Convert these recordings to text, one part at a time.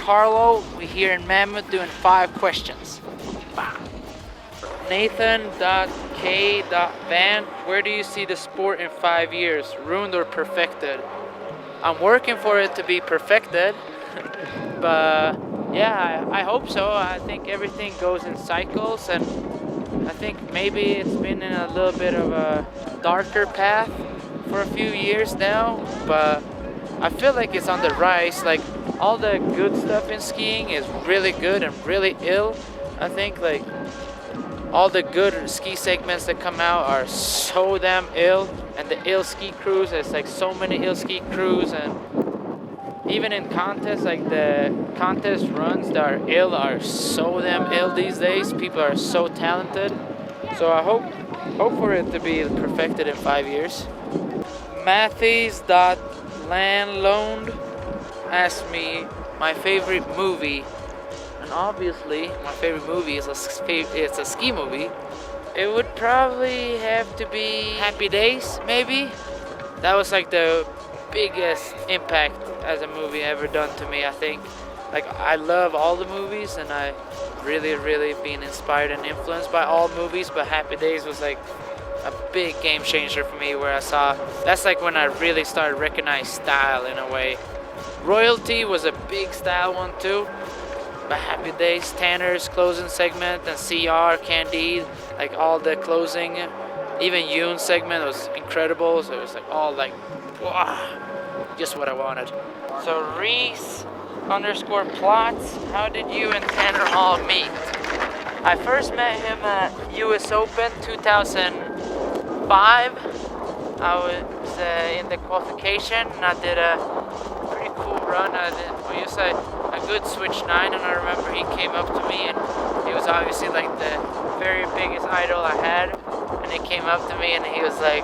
Harlaut. We're here in Mammoth doing 5 questions. Nathan.K.Van, where do you see the sport in 5 years? Ruined or perfected? I'm working for it to be perfected, but yeah, I hope so. I think everything goes in cycles, and I think maybe it's been in a little bit of a darker path for a few years now, but I feel like it's on the rise. Like, all the good stuff in skiing is really good and really ill. I think like all the good ski segments that come out are so damn ill, and the ill ski crews, there's like so many ill ski crews, and even in contests, like the contest runs that are ill are so damn ill these days. People are so talented, so I hope for it to be perfected in 5 years. Matthews.Landloaned asked me my favorite movie. And obviously, my favorite movie is it's a ski movie. It would probably have to be Happy Days, maybe. That was like the biggest impact as a movie ever done to me, I think. Like, I love all the movies, and I really been inspired and influenced by all movies, but Happy Days was like a big game changer for me, where I saw, that's like when I really started recognizing style in a way. Royalty was a big style one too. But Happy Days, Tanner's closing segment, and CR, Candide, like all the closing, even Yoon's segment was incredible. So it was like all like, wow, just what I wanted. So Reese_Plots, how did you and Tanner all meet? I first met him at US Open 2005. I was in the qualification, and I did a pretty cool run. We used a good switch 9, and I remember he came up to me, and he was obviously like the very biggest idol I had, and he came up to me and he was like,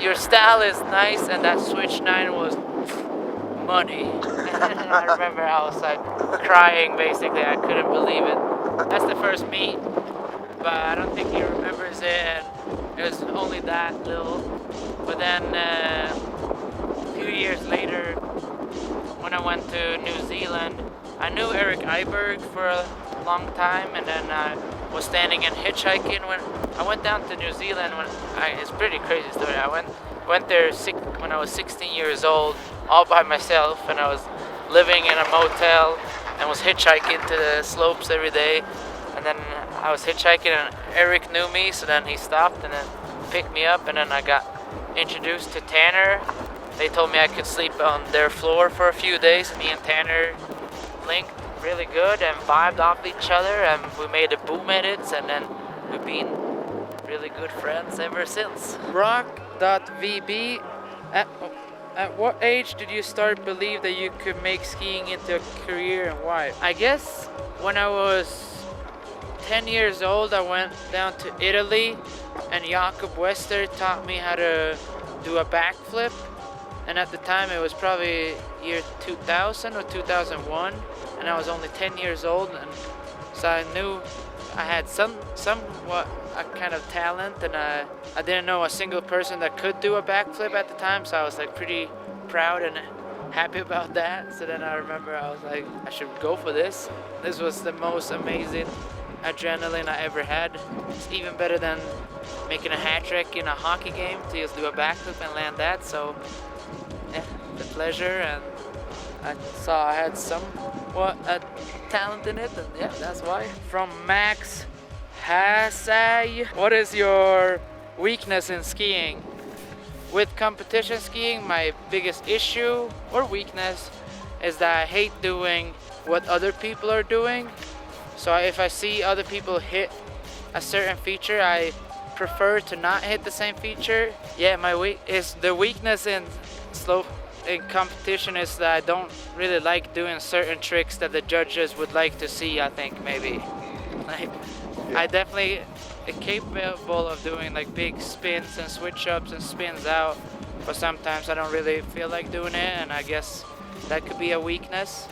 your style is nice, and that switch 9 was money. And I remember I was like crying, basically. I couldn't believe it. That's the first meet, but I don't think he remembers it, and it was only that little. But then a few years later, when I went to New Zealand, I knew Erik Iberg for a long time, and then I was standing and hitchhiking when I went down to New Zealand. It's a pretty crazy story. I went there when I was 16 years old, all by myself, and I was living in a motel and was hitchhiking to the slopes every day. And then I was hitchhiking, and Eric knew me, so then he stopped and then picked me up, and then I got introduced to Tanner. They told me I could sleep on their floor for a few days. Me and Tanner linked really good and vibed off each other, and we made the boom edits, and then we've been really good friends ever since. Rock.VB, at what age did you start believe that you could make skiing into a career, and why? I guess when I was 10 years old, I went down to Italy, and Jakob Wester taught me how to do a backflip. And at the time, it was probably year 2000 or 2001, and I was only 10 years old, and so I knew I had somewhat a kind of talent, and I didn't know a single person that could do a backflip at the time, so I was like pretty proud and happy about that. So then I remember I was like, I should go for this. This was the most amazing adrenaline I ever had. It's even better than making a hat trick in a hockey game, to just do a backflip and land that. So yeah, the pleasure, and I saw I had somewhat a talent in it, and yeah, that's why. From Max Hasay, what is your weakness in skiing? With competition skiing, my biggest issue or weakness is that I hate doing what other people are doing. So if I see other people hit a certain feature, I prefer to not hit the same feature. Yeah, the weakness in competition is that I don't really like doing certain tricks that the judges would like to see, I think, maybe. Like, yeah. I definitely am capable of doing like big spins and switch ups and spins out, but sometimes I don't really feel like doing it, and I guess that could be a weakness.